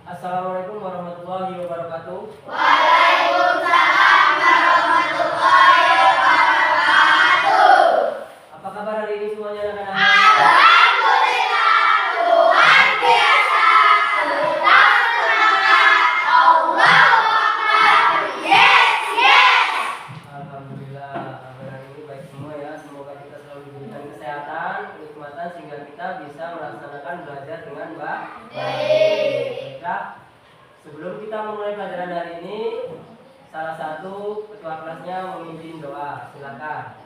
Assalamualaikum warahmatullahi wabarakatuh. Waalaikumsalam warahmatullahi wabarakatuh. Apa kabar hari ini semuanya anak-anak? Alhamdulillah, Tuhan biasa. Tetap semangat. Allahu Akbar. Yes, yes. Alhamdulillah, kabar hari ini baik semua ya. Semoga kita selalu diberikan kesehatan, kenikmatan sehingga kita bisa melaksanakan belajar dengan baik. Baiklah, sebelum kita memulai pelajaran hari ini, salah satu ketua kelasnya memimpin doa. Silakan.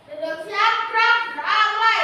Duduk siap, Prof. Mulai.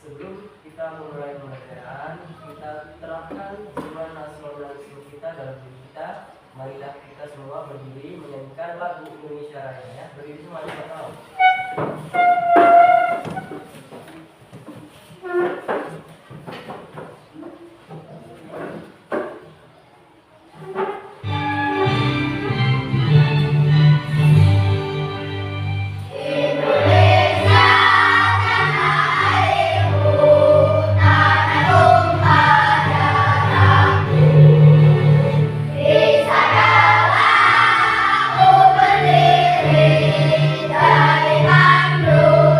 Sebelum kita memulai pembelajaran, kita terapkan jiwa nasionalisme kita dalam diri kita. Marilah kita semua berdiri menyanyikan lagu Indonesia Raya ya. Berdiri semuanya tahu. Dari Bandung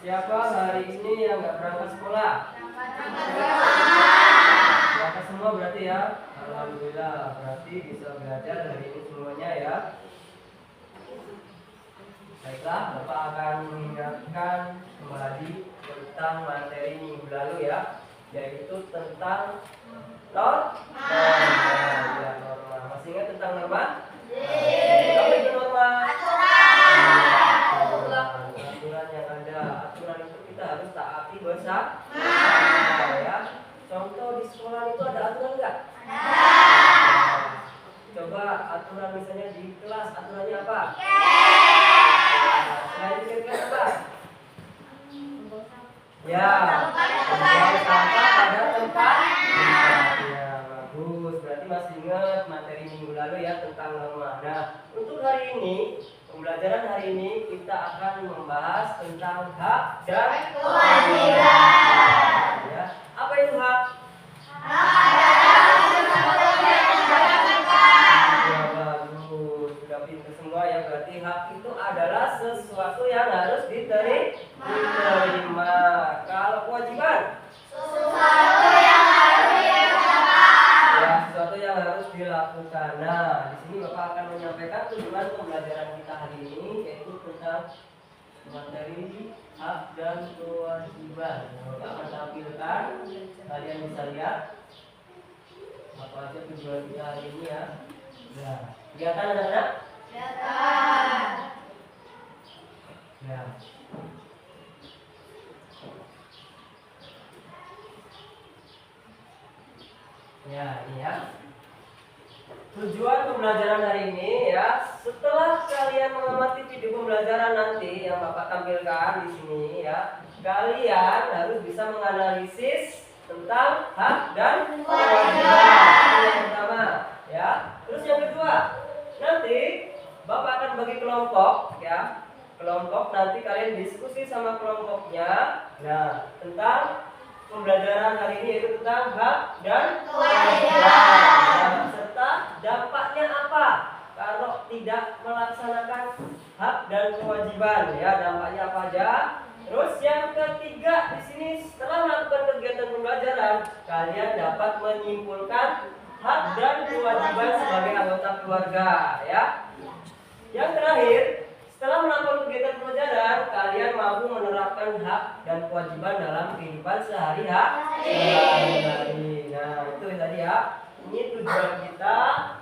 Siapa hari ini yang nggak berangkat sekolah? Berangkat semua berarti ya. Alhamdulillah, berarti bisa belajar hari ini semuanya ya. Baiklah, Bapak akan mengingatkan kembali tentang materi minggu lalu ya, yaitu tentang norma. Ya, norma. Masih ingat tentang norma? Apa itu norma? Aturan yang ada. Aturan itu kita harus taati bersama. Ya. Contoh di sekolah itu ada aturan nggak? Coba aturan misalnya di kelas, aturannya apa? Selain kira-kira apa? Ya, buang sampah pada tempat. Ya, bagus. Berarti masih ingat materi minggu lalu ya tentang norma. Nah, untuk hari ini, pembelajaran hari ini kita akan membahas tentang hak dan kewajiban. Ya, apa itu hak? Semua ya, berarti hak itu adalah sesuatu yang harus diterima. Kalau kewajiban, sesuatu yang harus dilakukan. Ya, sesuatu yang harus dilakukan. Nah, di sini Bapak akan menyampaikan tujuan pembelajaran kita hari ini, yaitu tentang materi hak dan kewajiban. Bapak akan tampilkan, kalian bisa lihat apa aja tujuan kita hari ini ya. Nah, kelihatan anak-anak? Ya. Ya, ini ya. Tujuan pembelajaran hari ini ya, setelah kalian mengamati video pembelajaran nanti yang Bapak tampilkan di sini ya, kalian harus bisa menganalisis tentang hak dan kewajiban. Yang pertama, ya. Terus yang kedua, nanti Bapak akan bagi kelompok ya. Kelompok nanti kalian diskusi sama kelompoknya. Nah, tentang pembelajaran hari ini yaitu tentang hak dan kewajiban. Serta dampaknya apa kalau tidak melaksanakan hak dan kewajiban ya, dampaknya apa aja. Terus yang ketiga di sini, setelah melakukan kegiatan pembelajaran, kalian dapat menyimpulkan hak dan kewajiban sebagai anggota keluarga ya. Yang terakhir, setelah melakukan kegiatan pembelajaran, kalian mampu menerapkan hak dan kewajiban dalam kehidupan sehari-hari. Nah, itu tadi ya. Ini tujuan kita.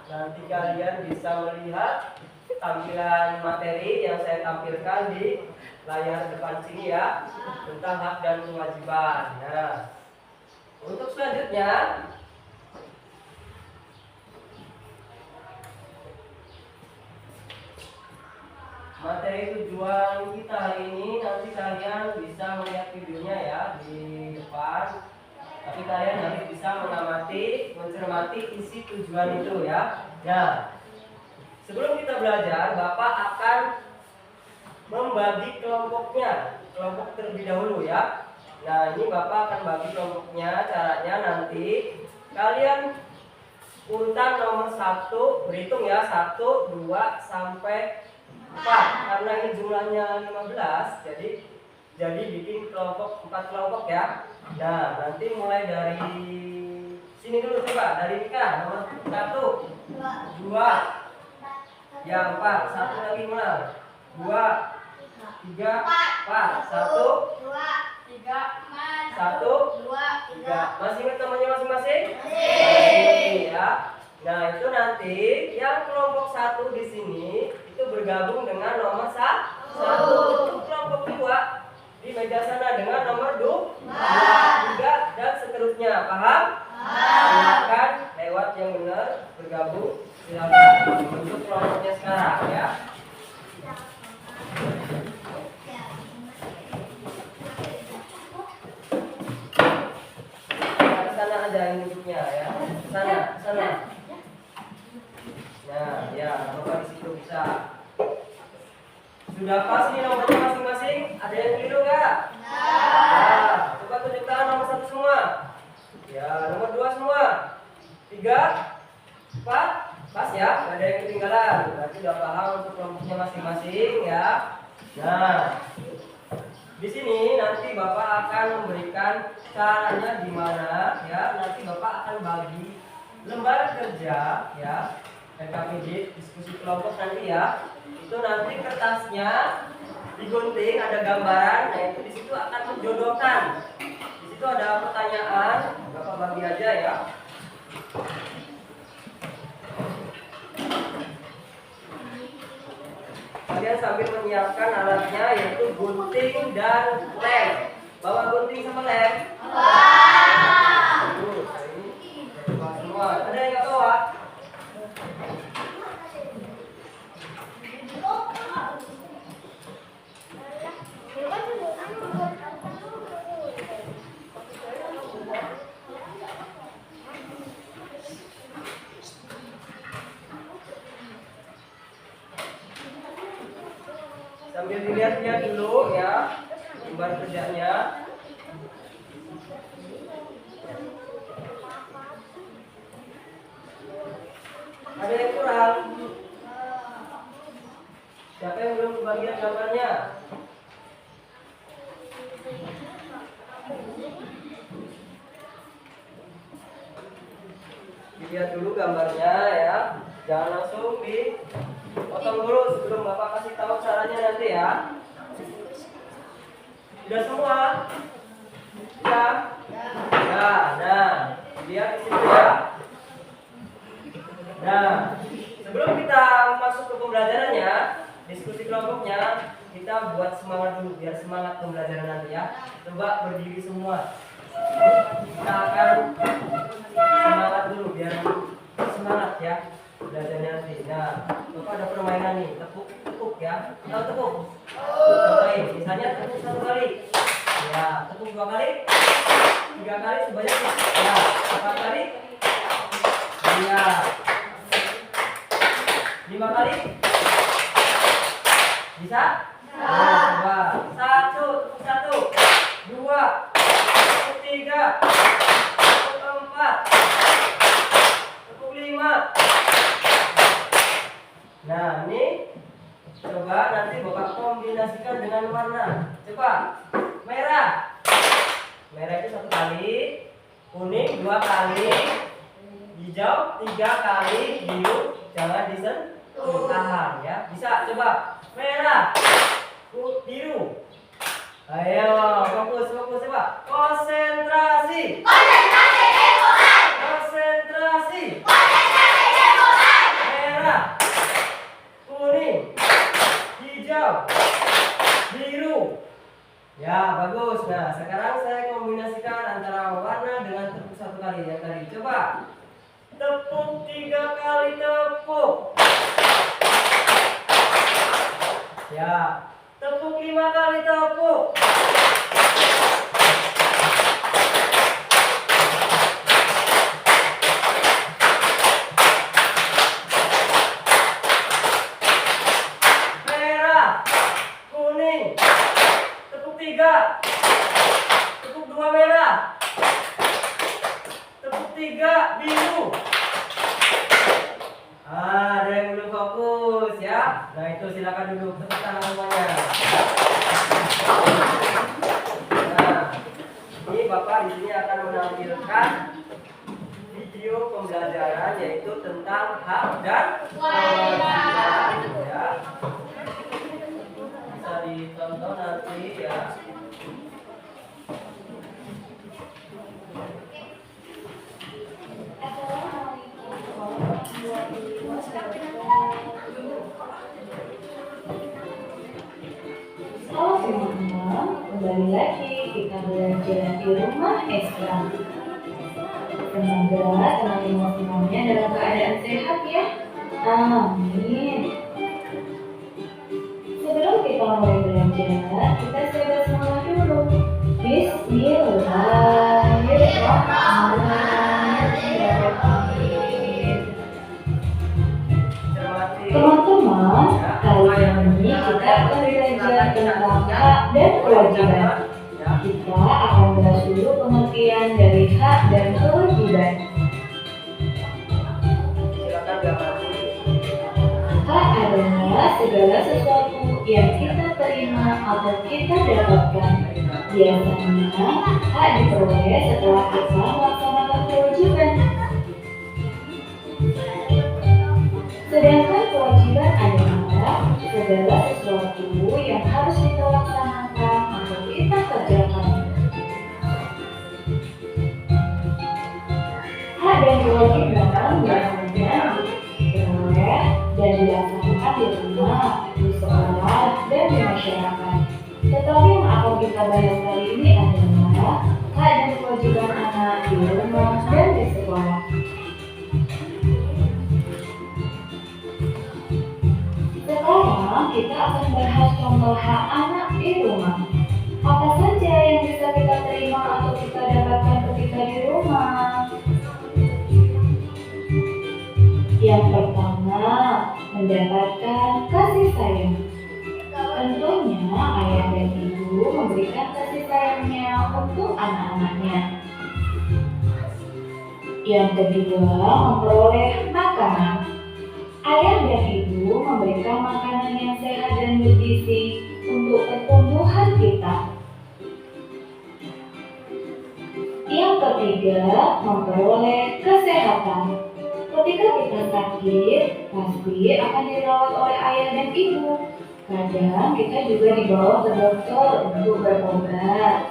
Nanti kalian bisa melihat tampilan materi yang saya tampilkan di layar depan sini ya, tentang hak dan kewajiban. Nah, untuk selanjutnya, materi tujuan kita hari ini, nanti kalian bisa melihat videonya ya di depan. Tapi kalian harus bisa mengamati, mencermati isi tujuan itu ya. Nah, sebelum kita belajar, Bapak akan membagi kelompoknya, kelompok terlebih dahulu ya. Nah, ini Bapak akan bagi kelompoknya. Caranya nanti kalian urutan nomor 1, berhitung ya, 1, 2, sampai 4. Karena ini jumlahnya 15, jadi bikin kelompok 4 kelompok ya. Nah, nanti mulai dari sini dulu, coba dari Nika, nomor 1, 2, ya 4, 1 lagi mulai, 2, 3, 4, 1, 2, 3, 1, 2, 3. Masih ingat namanya masing-masing? Masih ya. Nah, itu nanti yang kelompok 1 di sini itu bergabung dengan nomor 1. Kelompok 2 di meja sana dengan nomor 2, 3, dan seterusnya. Paham? Silakan lewat yang benar bergabung. Silakan bentuk kelompoknya sekarang ya. Ke sana aja yang duduknya ya. Sana. Nah, ya, Bapak di situ bisa. Sudah pas ini nomornya masing-masing? Ada yang keliru nggak? Nah, coba tunjuk tangan nomor 1 semua. Ya, nomor 2 semua. 3, 4, pas ya, nggak ada yang ketinggalan. Berarti udah paham untuk kelompoknya masing-masing ya. Nah, di sini Bapak akan memberikan caranya gimana ya. Nanti Bapak akan bagi lembar kerja ya, LKPD diskusi kelompok nanti ya. Itu nanti kertasnya digunting, ada gambaran, nah itu di situ akan menjodohkan. Di situ ada pertanyaan, Bapak bagi aja ya. Kalian sambil menyiapkan alatnya yaitu gunting dan lem. Bawa gunting sama lem. Semua. Ada yang nggak bawa? Sambil dilihat-lihat dulu ya lembar kerjanya. Ada yang kurang? Siapa yang belum kebagian gambarnya? Dilihat dulu gambarnya ya. Jangan langsung dipotong dulu sebelum Bapak kasih tahu caranya nanti ya. Sudah semua? Ya. Ya, nah, lihat di situ ya. Nah, sebelum kita masuk ke pembelajarannya, diskusi kelompoknya, kita buat semangat dulu biar semangat pembelajaran nanti ya. Coba berdiri semua. Kita akan semangat dulu biar semangat ya belajarnya nanti. Nah, Bapak ada permainan nih, tepuk ya. Tahu tepuk? Cobain, misalnya tepuk 1 kali. Ya, tepuk 2 kali. 3 kali sebanyak ya, 4 kali. Ya. 5 kali. Bisa? Nah, coba. 1, tepuk 1. 2, tepuk 3. Tepuk 4. Tepuk 5. Nah, ini coba nanti Bapak kombinasikan dengan warna. Coba. Merah. Merah itu 1 kali, kuning 2 kali, hijau 3 kali, biru jangan disentuh, tahan ya. Bisa coba. Merah, biru. Ayo, fokus coba. Konsentrasi. Konsentrasi. Merah, kuning, hijau, biru. Ya, bagus. Nah, sekarang saya kombinasikan antara warna dengan tepuk 1 kali yang tadi. Coba. Tepuk 3 kali tepuk. Ya. Tepuk 5 kali tepuk. Merah, kuning. Tepuk 3. Tepuk 2 merah. Tepuk 3 biru. Ada yang belum fokus ya. Nah, itu silakan duduk. Tepuk tangan semuanya. Nah, ini Bapak di sini akan menampilkan video pembelajaran yaitu tentang hak dan kewajiban ya. Bisa ditonton nanti ya. Halo teman-teman, kembali lagi kita belajar di rumah Ekstra. Semoga teman-teman semuanya dalam keadaan sehat ya. Amin. Sebelum kita mulai belajar, kita coba semangat dulu. Bismillahirrahmanirrahim. Teman-teman, kali ini kita akan belajar tentang hak dan kewajiban. Kita akan bahas dulu pengertian dari hak dan kewajiban. Hak adalah segala sesuatu yang kita terima atau kita dapatkan. Biasanya, hak diperoleh setelah kita melaksanakan kewajiban. Sedangkan kewajiban adalah segala sesuatu yang harus kita laksanakan atau kita kerjakan. Hak dan kewajiban biasanya diperoleh dan dilaksanakan di rumah, di sekolah, dan di masyarakat. Tetapi yang akan kita bahas kali ini adalah hak dan kewajiban anak di rumah dan di sekolah. Sekarang kita akan bahas contoh hak anak di rumah. Apa saja yang bisa kita terima atau kita dapatkan ketika di rumah? Yang pertama, mendapatkan kasih sayang. Tentunya ayah dan ibu memberikan kasih sayangnya untuk anak-anaknya. Yang kedua, memperoleh makanan. Ayah dan ibu memberikan makanan yang sehat dan bergizi untuk pertumbuhan kita. Yang ketiga, memperoleh kesehatan. Ketika kita sakit, pasti akan dirawat oleh ayah dan ibu. Kadang kita juga dibawa ke dokter untuk berobat.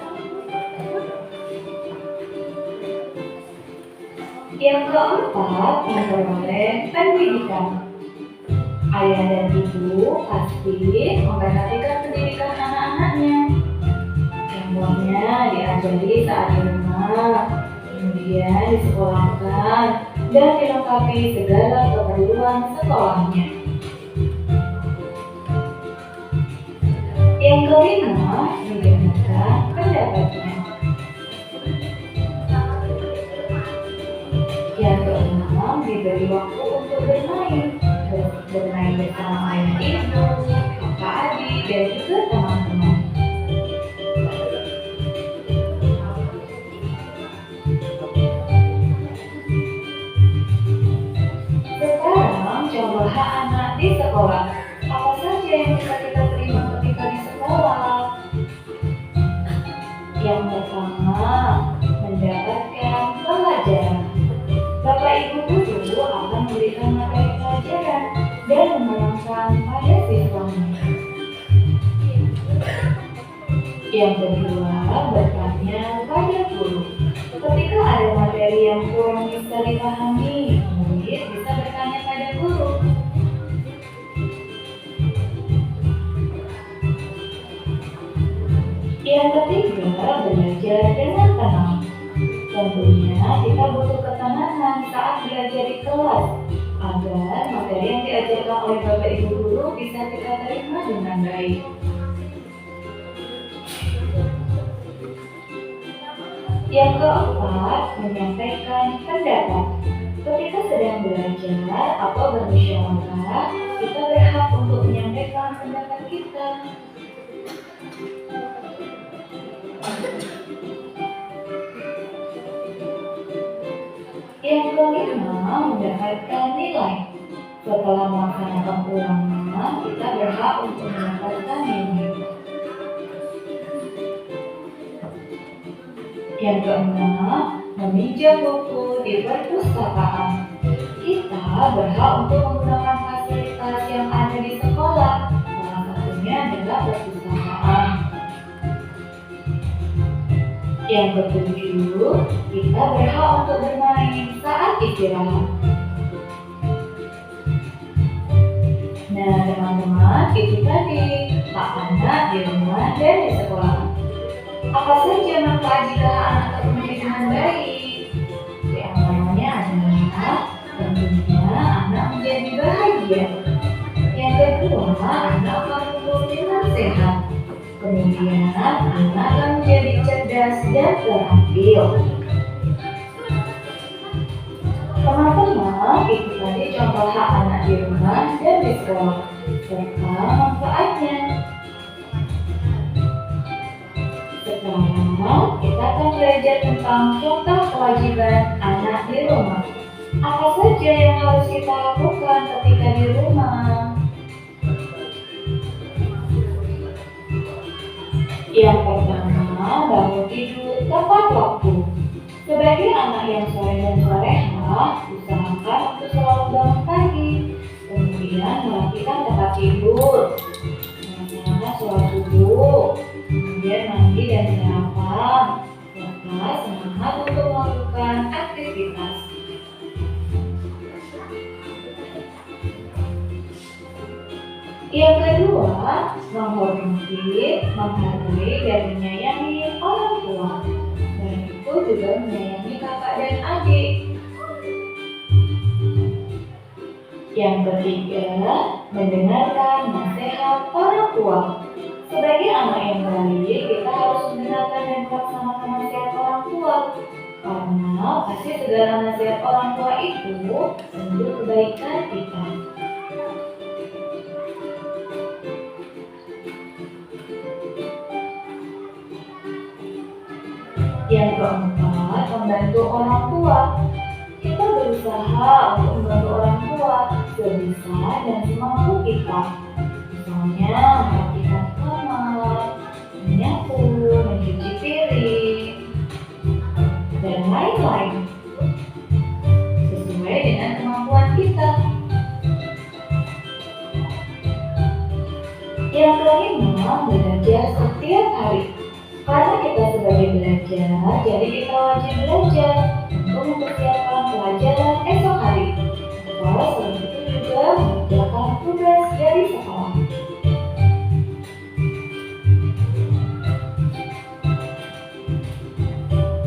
Yang keempat, memperoleh pendidikan. Ayah dan ibu pasti memperhatikan pendidikan anak-anaknya. Contohnya diajari saat di rumah, kemudian disekolahkan, dan dilengkapi segala keperluan sekolahnya. Yang kelima, mendengarkan pendapatnya. Yang keenam, diberi waktu untuk bermain bersama ayah ibu, kakak adik, dan juga teman-teman. Sekarang coba hak anak di sekolah. Apa saja yang bisa kita terima ketika di sekolah? Yang pertama, mendapatkan pelajaran. Bapak Ibu guru akan memberikan materi pelajaran dan menerangkan pada siswanya. Yang kedua, bertanya pada guru. Ketika ada materi yang kurang bisa dipahami, murid bisa bertanya pada guru. Yang ketiga, belajar dengan tenang. Tentunya kita butuh ketenangan saat belajar di kelas agar materi yang diajarkan oleh Bapak Ibu guru bisa kita terima dengan baik. Yang keempat, menyampaikan pendapat. Ketika sedang belajar atau bermusyawarah, kita berhak untuk menyampaikan pendapat kita. Yang kelima, mendapatkan nilai. Setelah melaksanakan ulangan, kita berhak untuk mendapatkan nilai. Yang keenam, meminjam buku di perpustakaan. Kita berhak untuk menggunakan fasilitas yang ada di sekolah. Salah satunya adalah perpustakaan. Yang ketujuh, kita berhak untuk bermain saat istirahat. Nah teman-teman, itu tadi hak anak di rumah dan di sekolah. Apa saja manfaat jika anak terpenuhi dengan baik? Di antaranya adalah tentunya anak menjadi bahagia. Yang kedua, anak akan tumbuh dengan sehat. Kemudian anak akan menjadi cerdas dan terampil. Teman-teman, itu tadi contoh hak anak di rumah dan di sekolah serta manfaatnya. Sekarang kita akan belajar tentang contoh kewajiban anak di rumah. Apa saja yang harus kita lakukan ketika di rumah? Yang pertama, bangun tidur tepat waktu. Sebagai anak yang soleh dan soleha, usahakan untuk selalu bangun pagi. Kemudian melakukan tempat tidur, melaksanakan sholat subuh, kemudian mandi dan sarapan, serta semangat untuk melakukan aktivitas. Yang kedua, menghormati, menghargai, dan menyayangi orang tua. Dan itu juga menyayangi kakak dan adik. Yang ketiga, mendengarkan nasihat orang tua. Sebagai anak yang baik, kita harus mendengarkan dan melaksanakan nasihat orang tua. Karena pasti segala nasihat orang tua itu untuk kebaikan kita. Yang keempat, membantu orang tua. Kita berusaha untuk membantu orang tua sebisa dan semampu kita. Misalnya, merapikan kamar, menyapu, mencuci piring, dan lain-lain. Sesuai dengan kemampuan kita. Yang kelima, belajar setiap hari. Karena kita sebagai belajar, jadi kita wajib belajar untuk mempersiapkan pelajaran esok hari. Atau selain itu juga mengerjakan tugas dari sekolah.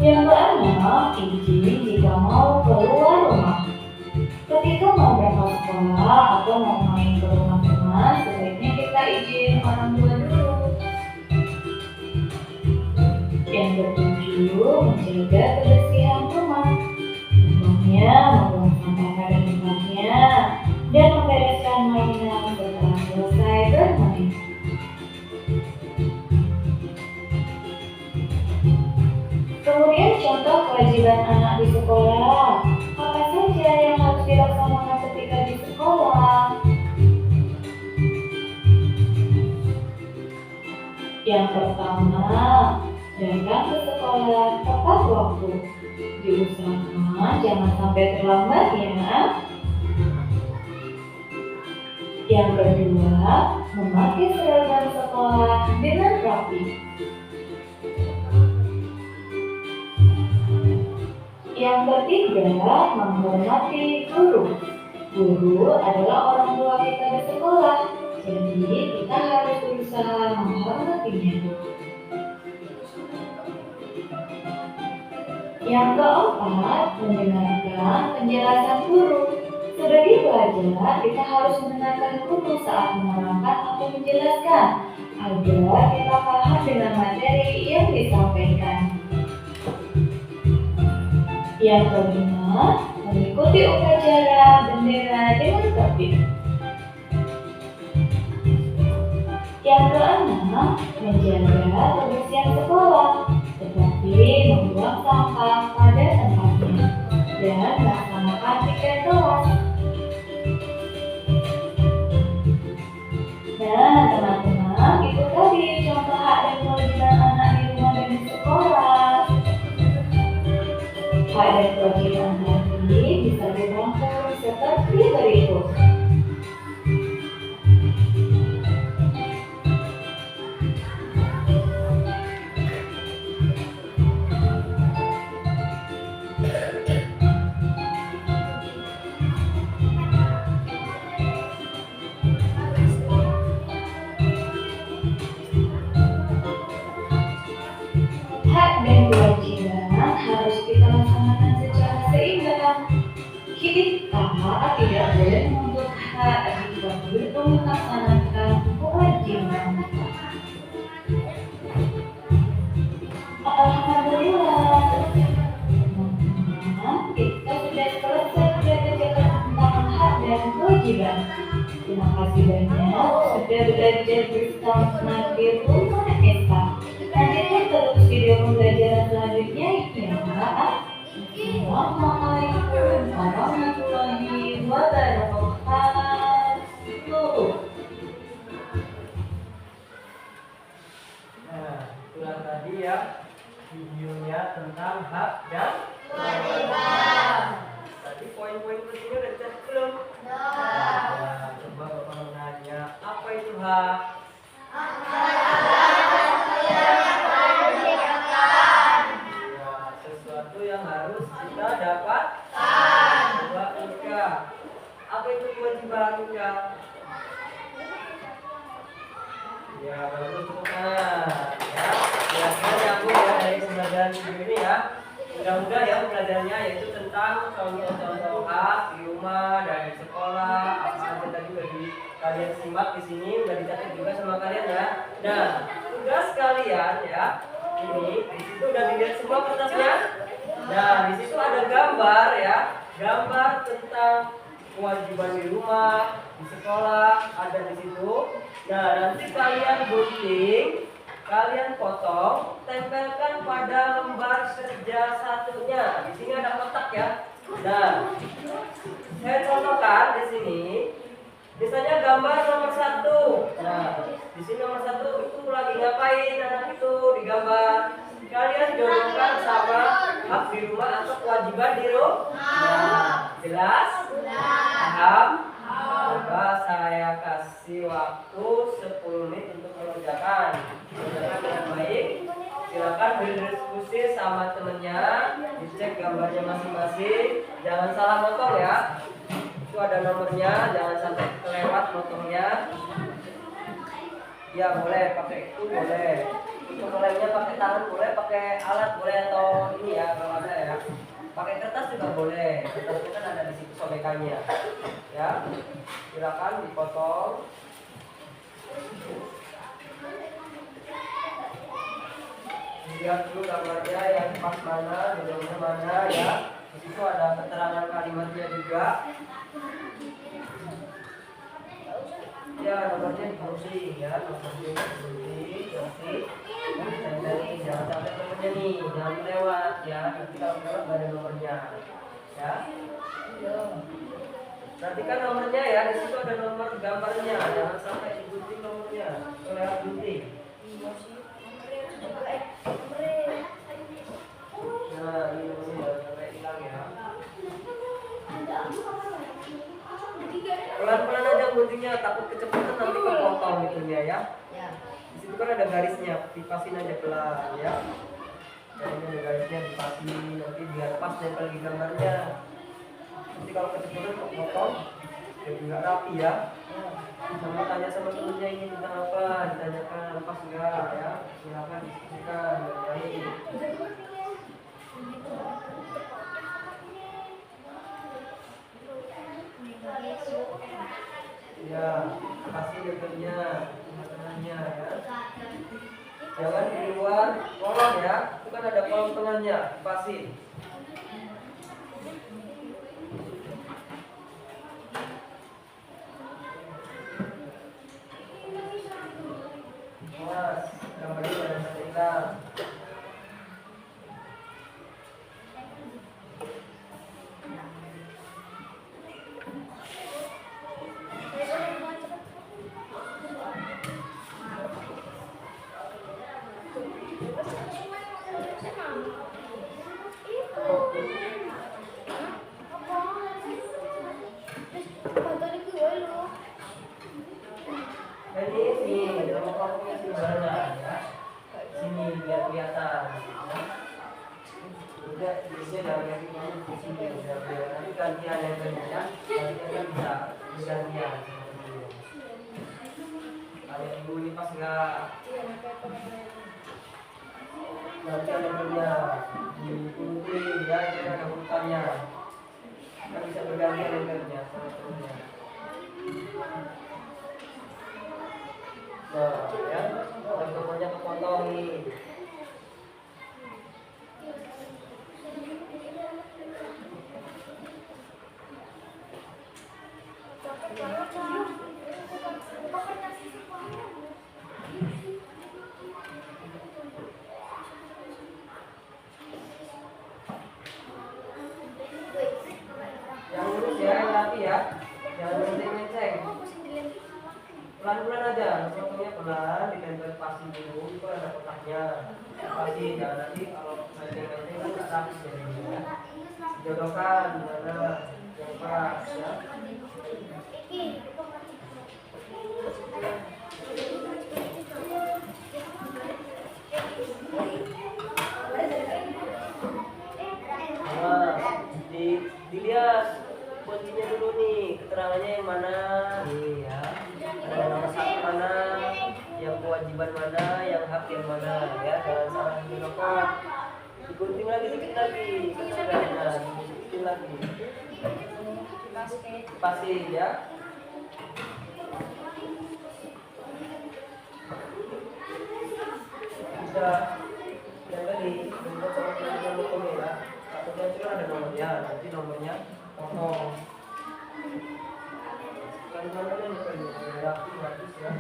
Yang keenam, izin jika mau keluar rumah. Ketika mau berangkat sekolah atau mau main ke rumah teman, sebaiknya kita izin orang tua dulu. Yang ketujuh, menjaga kebersihan rumah. Contohnya, membuang sampah pada tempatnya dan membereskan mainan setelah selesai bermain. Kemudian contoh kewajiban anak di sekolah. Apa saja yang harus dilaksanakan ketika di sekolah? Yang pertama, datang ke sekolah tepat waktu. Diusahakan jangan sampai terlambat ya. Yang kedua, memakai seragam sekolah dengan rapi. Yang ketiga, menghormati guru. Guru adalah orang tua kita di sekolah, jadi kita harus berusaha menghormatinya. Yang keempat, mendengarkan penjelasan guru. Sebagai pelajar, kita harus mendengarkan guru saat menerangkan atau menjelaskan agar kita paham dengan materi yang disampaikan. Yang kelima, mengikuti upacara bendera dengan tertib. Yang keenam, menjaga kebersihan sekolah, seperti membuang sampah pada tempatnya dan melaksanakan tiket kelas. Nah, teman-teman, itu tadi contoh hak dan kewajiban anak di rumah dan di sekolah. Hak dan kewajiban tadi bisa dirangkum seperti berikut. Hak dan kewajiban harus kita laksanakan secara seimbang. Kita tidak boleh menuntut hak jika belum melaksanakan kewajiban. Alhamdulillah, teman-teman, kita sudah selesai belajar tentang hak dan kewajiban. Terima kasih banyak sudah belajar bersama di rumah Esa. Lanjutkan terus video pembelajaran selanjutnya ya. Assalamualaikum warahmatullahi wabarakatuh. Nah. itulah tadi ya videonya tentang hak dan kewajiban. tadi poin-poin pentingnya udah dicatat belum? Nah, coba Bapak menanya, apa itu hak? Ya, sesuatu yang harus kita dapatkan. Coba Ika, apa itu kewajiban Ika? Ya, bagus tepuk tangan. Ya, kira-kira nyambung ya dari pembelajaran video ini ya. Mudah-mudahan ya pembelajarannya yaitu tentang contoh-contoh hak di rumah dan di sekolah. Apa aja tadi udah kalian simak di sini, udah dicatat juga sama kalian ya. Nah, tugas kalian ya, ini di situ udah dilihat semua kertasnya. Nah, di situ ada gambar ya, gambar tentang kewajiban di rumah, di sekolah ada di situ. Nah, nanti kalian gunting, kalian potong, tempelkan pada lembar kerja satunya. Di sini ada kotak ya. Nah, saya contohkan di sini. Misalnya gambar nomor 1. Nah, di sini nomor 1 itu lagi ngapain anak itu digambar. Kalian jodohkan sama hak di rumah atau kewajiban di rumah. Nah, jelas? Paham? Coba saya kasih waktu 10 menit untuk mengerjakan dengan baik. Silakan berdiskusi sama temennya, dicek gambarnya masing-masing. Jangan salah motong ya. Itu ada nomornya, jangan sampai kelewat motongnya. Ya boleh pakai itu boleh. Untuk mulainya pakai tangan boleh, pakai alat boleh atau ini ya kalau ada ya. Pakai kertas juga boleh. Kertasnya kan ada di situ sobekannya. Ya, silakan dipotong. Lihat dulu gambarnya yang pas mana, jodohnya mana ya. Di situ ada keterangan kalimatnya juga. Ya, nomornya dikunci ya, nomornya dikunci, tempelin, jangan sampai nomornya nih, jangan lewat ya. Nanti kalau lewat nggak ada nomornya, ya. Nanti kan nomornya ya, di situ ada nomor gambarnya, jangan sampai digunting nomornya, lewat gunting. Nah, ini nomornya jangan sampai hilang ya. Pelan-pelan aja guntingnya, takut kecepatan nanti kepotong itunya ya. Di situ kan ada garisnya, dipasin aja pelan ya. Dan ini ada garisnya, dipasin nanti biar pas nempel di gambarnya. Nanti kalau kecepatan kepotong, jadi nggak rapi ya. Sama tanya sama temennya ini tentang apa, ditanyakan pas enggak ya. Silakan diskusikan baik. Ya, kasih levelnya, tengahnya ya. Jangan di luar kolom ya. Itu kan ada kolom tengahnya, pasin. Mas, gambarnya jangan sampai hilang. Ini sini, nama kelompoknya sebenarnya ya. Sini biar kelihatan. Ya. Udah, biasanya dari yang di sini udah biar nanti gantian yang banyak. Gantian kan bisa bergantian. Kalian ibu ini pas nggak? Gantian yang banyak. Diikuti ya, kita ada urutannya. Kan bisa bergantian yang banyak sama temennya. Nah, ya, dan nomornya kepotong nih. Yang lurus ya, yang rapi ya, jangan menceng-menceng. Pelan-pelan aja, potongnya pelan, ditempel pasin dulu, itu ada kotaknya. pasti jangan nanti kalau meeting kan nggak rapi jadinya ya. Jodohkan mana yang pas ya. Nah, dilihat kuncinya dulu nih, keterangannya yang mana nih ya. Ada nomor satu mana, yang kewajiban mana, yang hak yang mana ya. Jangan salah dilakukan. Digunting lagi dikit lagi keterangannya, digunting lagi. Pasti ya. Bisa yang tadi membuat sama hukumnya ya. Satunya itu ada nomornya, nanti nomornya potong. Kan nomornya bukan rapi bagus ya.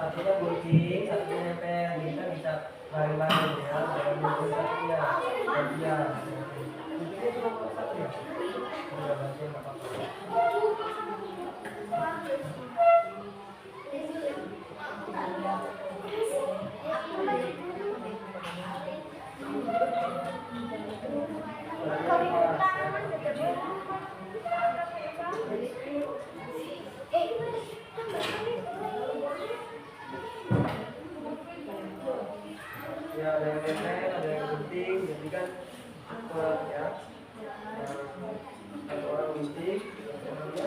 Satunya gunting, satunya nempel, ini kan bisa bareng-bareng ya, bareng-bareng satunya, bagian. Guntingnya cuma satu ya? Udah, berarti nggak apa-apa. Ya, ada yang nempel, ada yang gunting, jadi kan ya. Satu orang gunting, orangnya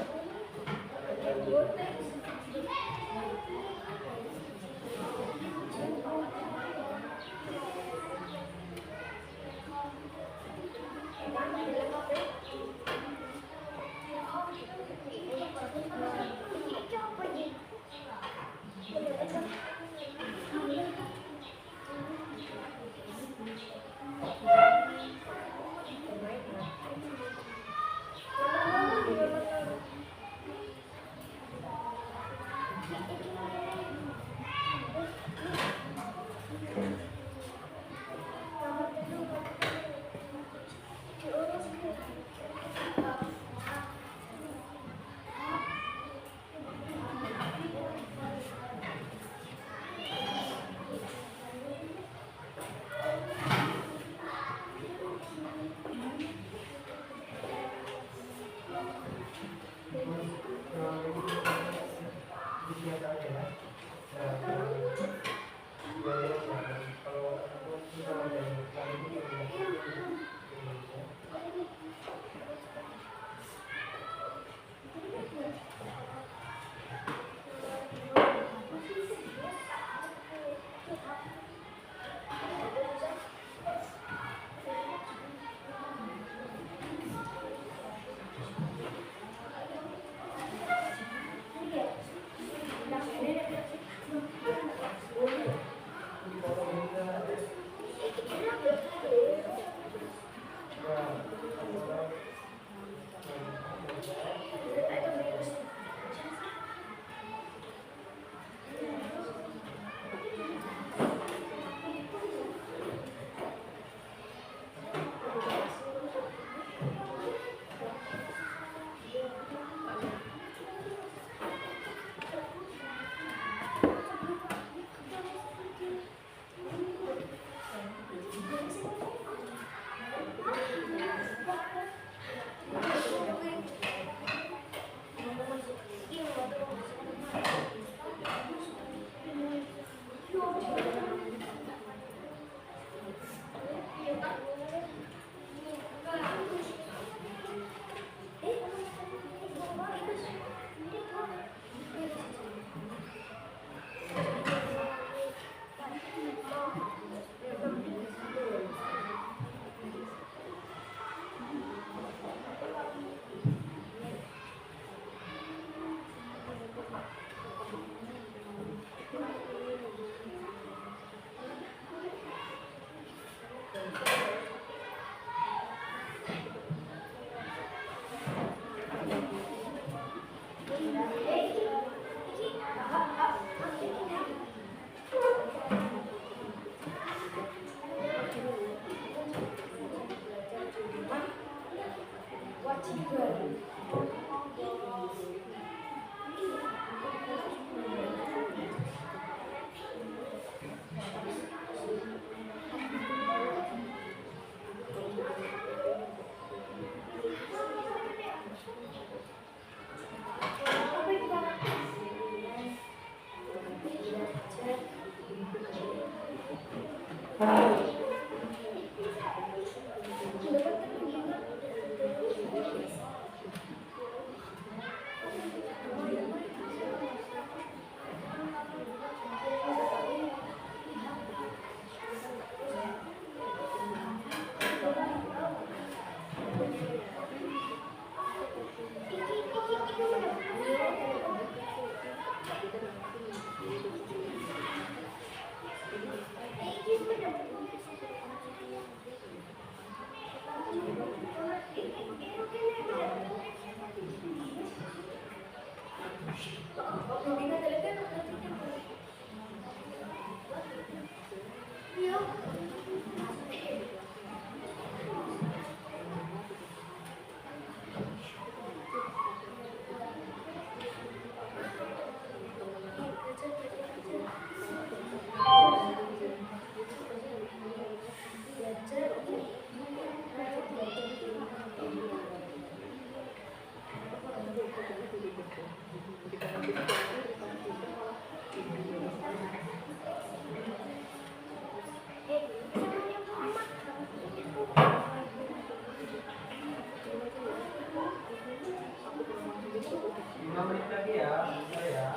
menit lagi ya, saya.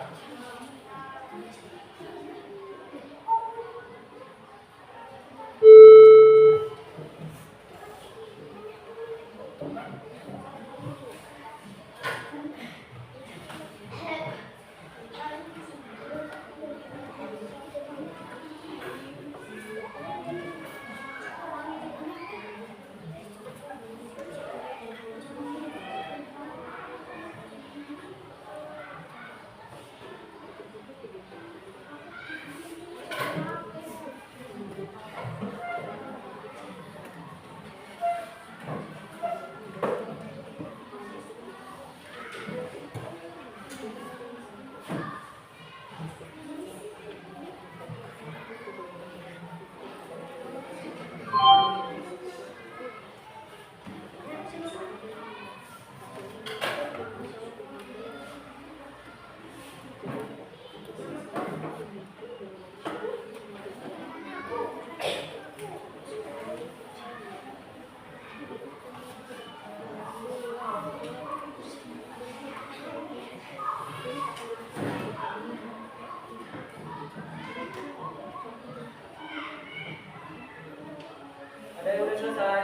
Ada yang udah selesai?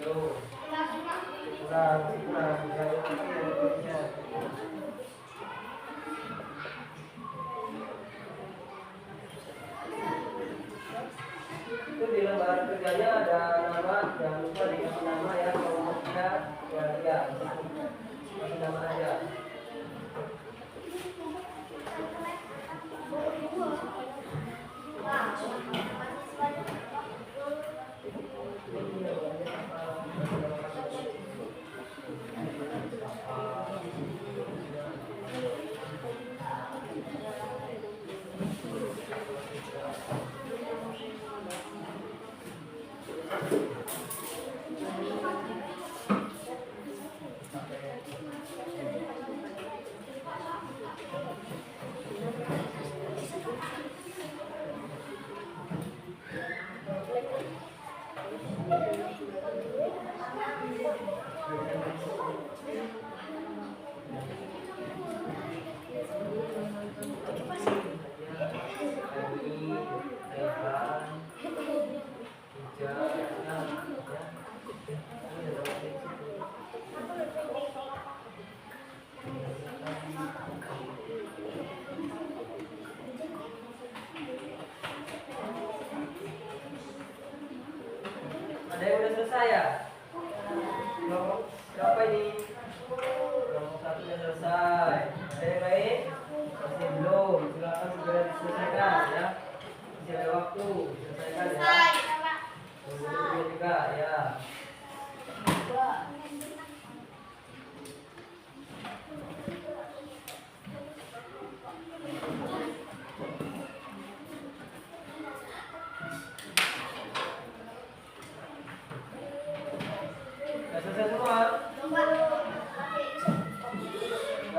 Tuh. Kurang. Itu di lembar kerjanya ada nama, jangan lupa dikasih nama ya, kalau tidak ya, kasih nama aja. Ada yang udah selesai ya? Kelompok berapa ini? Kelompok 1 udah selesai. Ada yang lain? Masih belum. Silakan segera diselesaikan ya. Masih ada waktu. Selesaikan ya. Tunggu juga ya. Sudah selesai semua?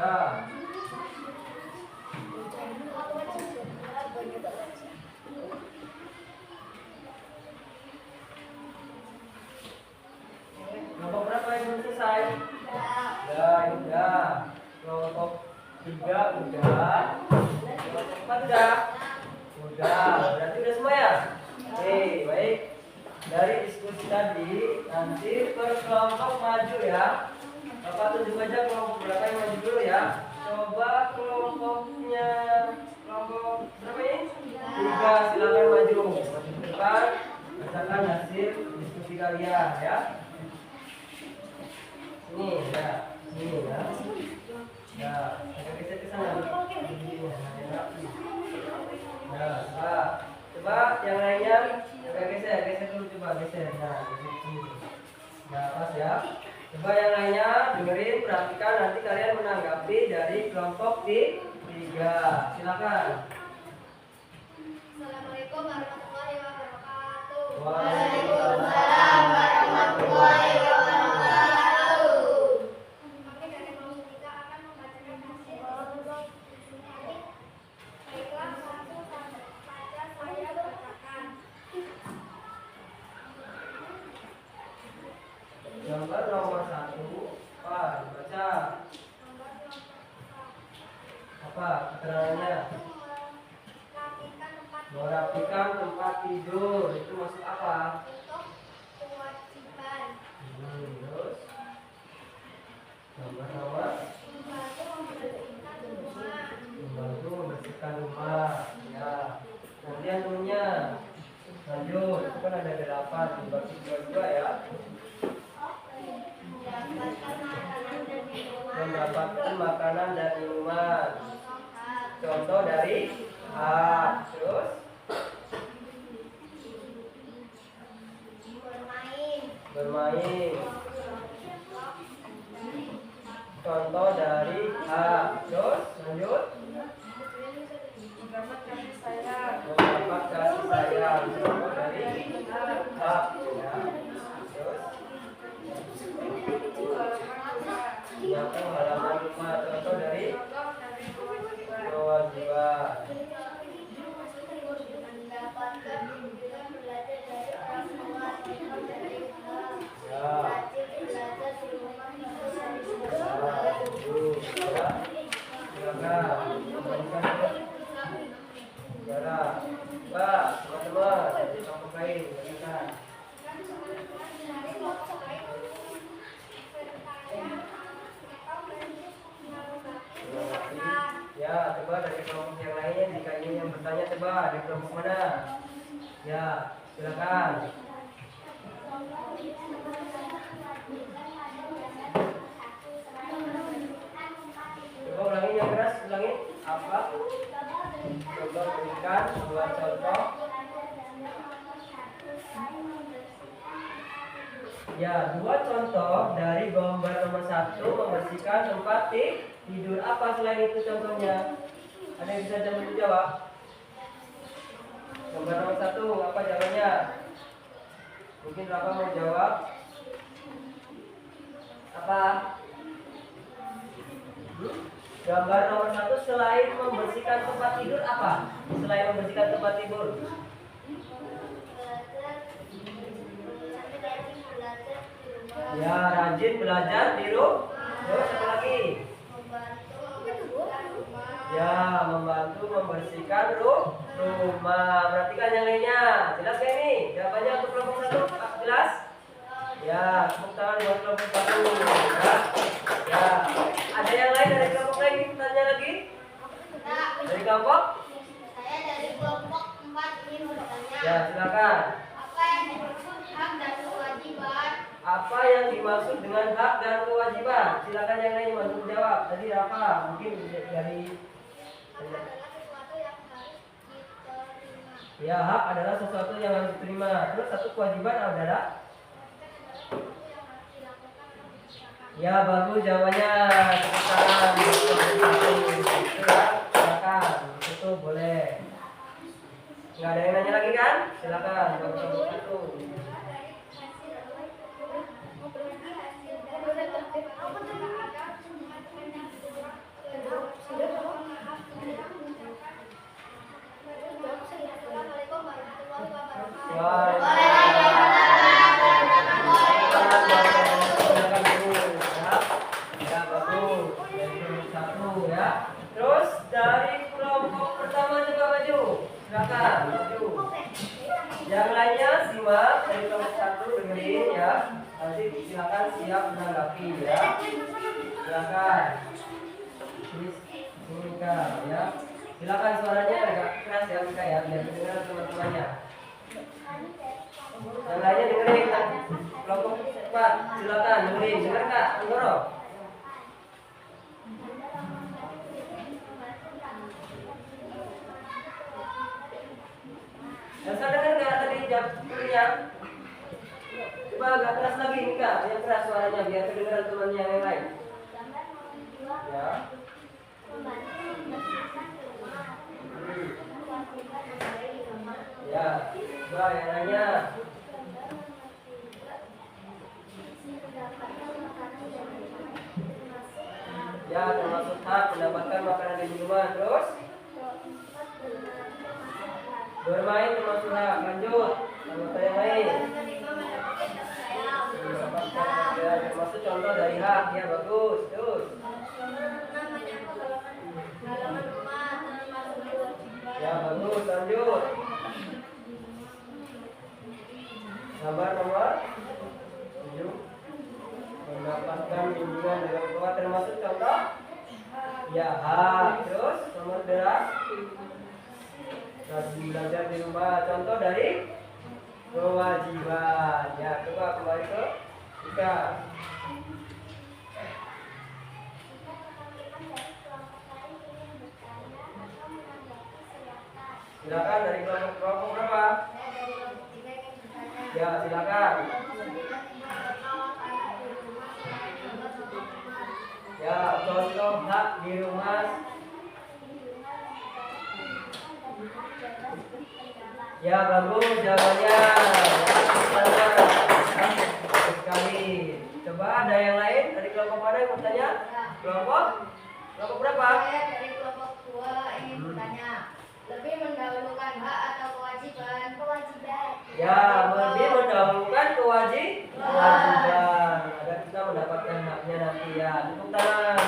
Ya. dari diskusi tadi, nanti per kelompok maju ya. Bapak tunjuk aja kelompok berapa yang maju dulu ya. Coba kelompoknya kelompok berapa ini? 3, silakan maju ke depan, bacakan hasil diskusi kalian ya. Ini ya, ini ya. Ya, agak geser ke sana. Nah, coba yang lainnya agak geser dulu, coba geser. Nah, geser sini. Nah, pas ya. Coba yang lainnya dengerin, perhatikan, nanti kalian menanggapi dari kelompok 3. Silakan. Assalamualaikum warahmatullahi wabarakatuh. Waalaikumsalam warahmatullahi wabarakatuh. Kami dari kelompok 3 akan membacakan hasil diskusi. Baiklah, langsung saja saya bacakan. Gambar nomor 1, baca. Apa keterangannya? Merapikan tempat tidur itu masuk apa? Untuk kewajiban. Terus gambar nomor Membantu membersihkan rumah. membantu membersihkan rumah. Ya. Kemudian turunnya lanjut, itu kan ada 8 dibagi 2 ya. Mendapatkan makanan dan minuman. Contoh dari A. Terus bermain. Contoh dari A. Terus lanjut. Mendapat kasih sayang. Contoh dari A. Ya. Terus menyiapkan halaman rumah. Contoh dari kewajiban. Mendapatkan bimbingan belajar dari orang tua atau dari Ya. rajin belajar di rumah atau dari sekolah. Ya. Silakan. Kembalikan ke saudara. Pak, teman-teman, kelompok lain, berikan. Ya, coba dari kelompok yang lainnya, jika ini yang bertanya, coba dari kelompok mana? Ya, silakan. Coba ulangin yang keras, ulangin. Apa? Coba berikan 2 contoh. Ya, 2 contoh dari gambar nomor 1 membersihkan tempat tidur. Apa selain itu contohnya? Ada yang bisa menjawab? Gambar nomor 1, apa jawabannya? Mungkin Rafa mau jawab. Apa? Gambar nomor 1 selain membersihkan tempat tidur apa? Selain membersihkan tempat tidur. Ya, rajin belajar di rumah. Terus apa lagi? Ya, membantu membersihkan rumah. Perhatikan yang lainnya. Jelas gak ini? Jawabannya untuk kelompok 1 jelas? Ya, tepuk tangan buat kelompok 1. Ya. Ya. Ada yang lain dari kelompok lain tanya lagi? Dari kelompok? Saya dari kelompok 4 ingin bertanya. Ya, silakan. Apa yang dimaksud hak dan kewajiban? Apa yang dimaksud dengan hak dan kewajiban? Silakan yang lain bantu menjawab. Tadi apa? Mungkin dari Hak adalah sesuatu yang harus diterima. ya, hak adalah sesuatu yang harus diterima. Terus satu kewajiban adalah ya, bagus jawabannya. Tepuk tangan. Itu ya, silakan. Itu boleh. Nggak ada yang nanya lagi kan? Silakan. Kelompok 1. Assalamualaikum warahmatullahi wabarakatuh. Terus dari kelompok pertama coba maju. Silakan maju. Yang lainnya simak dari kelompok siap menanggapi ya. Silakan. Ini Kak ya. Silakan suaranya agak keras ya Kak ya, biar dengar teman-temannya. Yang lainnya dengerin Kak. Kelompok cepat, silakan dengerin. Dengar Kak, Anggoro. Elsa dengar nggak tadi jawabnya? Coba agak keras lagi nih Kak, yang keras suaranya biar kedengaran temannya yang lain. Ya. Ya, coba yang lainnya. Ya, termasuk hak mendapatkan makanan dan minuman. Terus bermain termasuk hak. Lanjut, anggota yang lain. Ya, termasuk contoh dari hak. Ya, bagus. Terus ya, bagus. Lanjut. Gambar nomor 7. Mendapatkan bimbingan dalam keluar termasuk contoh. Ya, hak. Terus nomor 8. Rajin belajar di rumah. Contoh dari kewajiban. Ya, coba kembali ke Ika. Silakan dari kelompok berapa? Ya, silakan. Ya, contoh hak di rumah. Ya, bagus jawabannya. Bagus sekali. Coba ada yang lain dari kelompok mana yang bertanya? Kelompok berapa? Saya dari kelompok 2 ingin bertanya, lebih mendahulukan hak atau kewajiban? Kewajiban. Ya, lebih mendahulukan kewajiban agar kita mendapatkan haknya nanti ya. Tepuk tangan.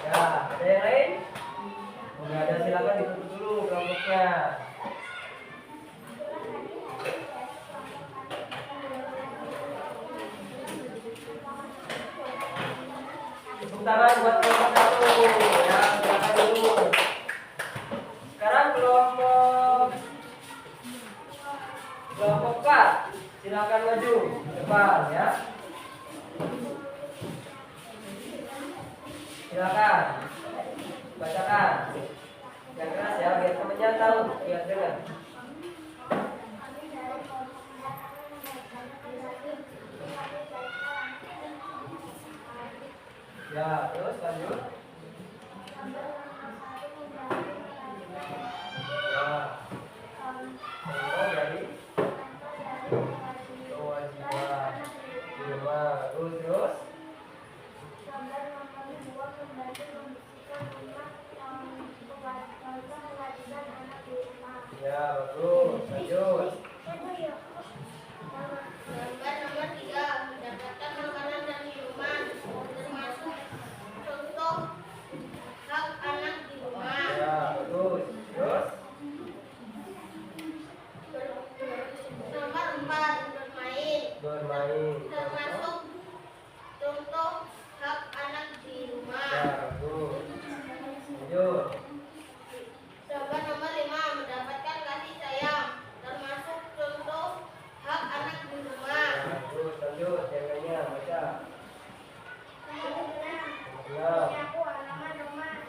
Ya, ada yang lain? Nggak ada, silakan ditutup dulu kelompoknya. Tepuk tangan buat kelompok 1 ya, silakan dulu. Sekarang kelompok 4, silakan maju ke depan ya. Silakan bacakan yang keras ya, biar temennya tahu, biar dengar. Ya, terus lanjut. Ya, contoh dari kewajiban di rumah. Terus ya, bagus. Lanjut. Gambar nomor 3, mendapatkan makanan dan minuman, termasuk contoh hak anak di rumah. Ya, bagus. Terus Nomor 4, bermain, termasuk contoh hak anak di rumah. ya, bagus. Lanjut. Coba nomor 5, mendapatkan kasih sayang, termasuk contoh hak anak di rumah. Ya, bagus. Lanjut. Yang lainnya baca. Nomor 6. aku halaman rumah,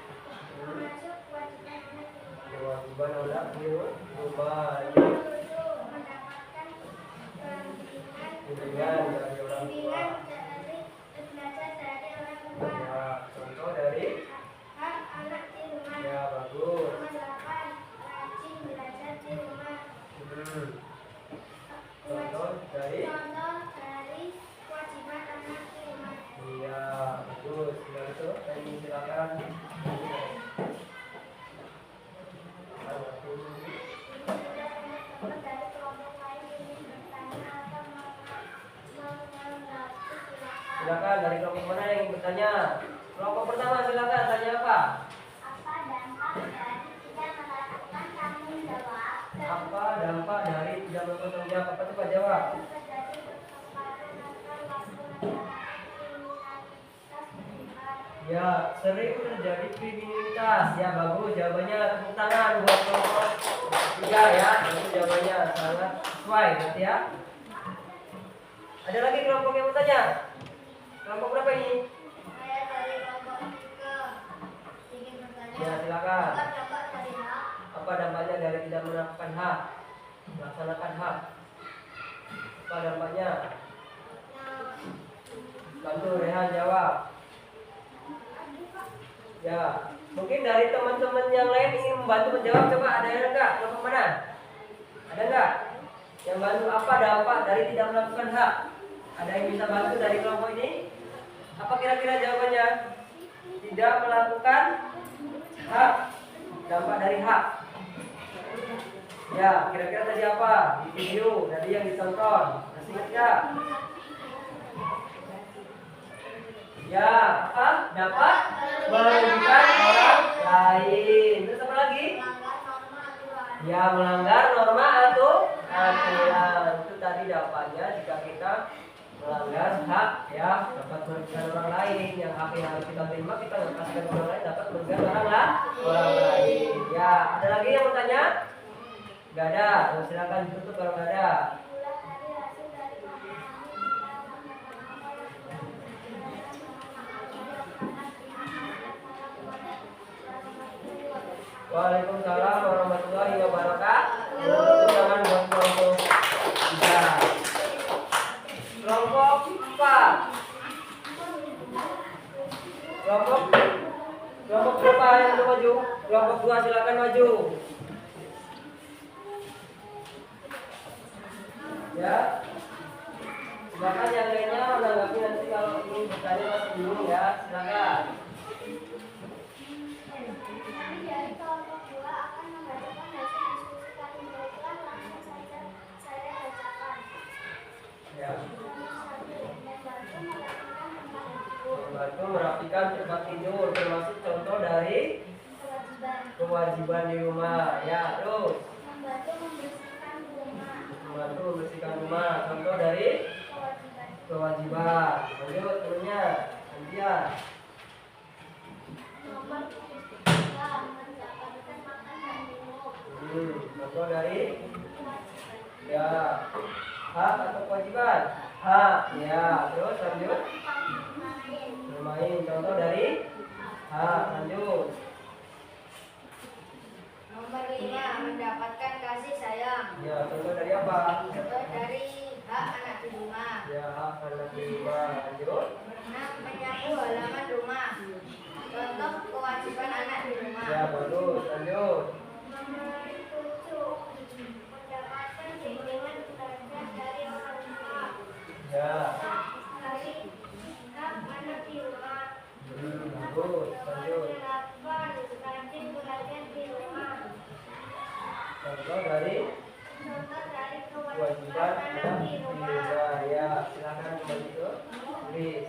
termasuk kewajiban anak di rumah. Kewajiban anak di rumah. Lanjut. Mendapatkan Bimbingan dari orang tua. belajar dari orang tua. Ya, contoh dari. Hak anak di rumah. Ya, bagus. Nomor 8, rajin belajar di rumah. Contoh dari. Contoh dari kewajiban anak di rumah. Iya, bagus. Sudah itu, ini silakan. Dari kelompok lain ingin bertanya atau menanggapi, silakan. Silakan dari kelompok mana yang ingin bertanya? Kelompok pertama silakan tanya apa? Apa dampak dari tidak melakukan tanggung jawab Apa dampak dari tidak melakukan tanggung jawab? Apa cepat jawab? terjadi beberapa sering terjadi kriminalitas. Ya bagus, jawabannya tepuk tangan buat kelompok 3 ya. Bagus jawabannya, sangat sesuai berarti ya. Ada lagi kelompok yang mau tanya? Kelompok berapa ini? Saya dari kelompok 3 ingin bertanya. Ya silakan. Dampak dari hak. Apa dampaknya dari tidak melakukan hak? Melaksanakan hak. Apa dampaknya? Bantu Rehan jawab. Ya, mungkin dari teman-teman yang lain ingin membantu menjawab. Coba ada yang enggak? Kelompok mana? Ada enggak? Yang bantu apa dampak dari tidak melakukan hak? Ada yang bisa bantu dari kelompok ini? Apa kira-kira jawabannya? Tidak melakukan hak. Dampak dari hak. Ya, kira-kira tadi apa? Di video tadi yang ditonton. Masih ingat enggak? Ya, apa? Dapat merugikan orang lain. Terus apa lagi? Ya, melanggar norma atau aturan. Itu tadi dampaknya jika kita melanggar hak ya, dapat merugikan orang lain. Yang hak yang harus kita terima kita lepaskan orang lain, dapat merugikan orang lain. Ya, ada lagi yang mau tanya? Gak ada. Silakan ditutup kalau gak ada. Waalaikumsalam warahmatullahi wabarakatuh. Jangan buat kelompok 3. Kelompok 4. Kelompok berapa yang mau maju? Kelompok 2 silakan maju. Ya. Silakan yang lainnya menanggapi nanti kalau ingin bertanya masih bingung ya. Silakan. Dari kelompok 2 akan membacakan hasil diskusi kami baiklah langsung saja saya bacakan. Ya. Membantu Merapikan tempat tidur termasuk contoh dari kewajiban di rumah. Ya, terus membantu membersihkan rumah. membantu membersihkan rumah, contoh dari kewajiban. Lanjut temennya, Antia. Nomor 3 mendapatkan makan dan minum. Contoh dari ya hak atau kewajiban? Hak. Ya, terus lanjut bermain, contoh dari hak. Lanjut. Nomor 5 mendapatkan kasih sayang. Ya, contoh dari apa? Contoh dari hak anak di rumah. Ya, hak anak di rumah. Lanjut. 6 menyapu halaman rumah. Contoh kewajiban anak di rumah. Ya, bagus. Lanjut. Nomor 7 mendapatkan bimbingan belajar dari orang tua. Ya. Dari hak anak di rumah. Bagus. Lanjut. 8 rajin belajar di rumah. Contoh dari Contoh dari kewajiban kewajiban anak anak di di rumah. rumah. Ya, silakan kembali ke tulis.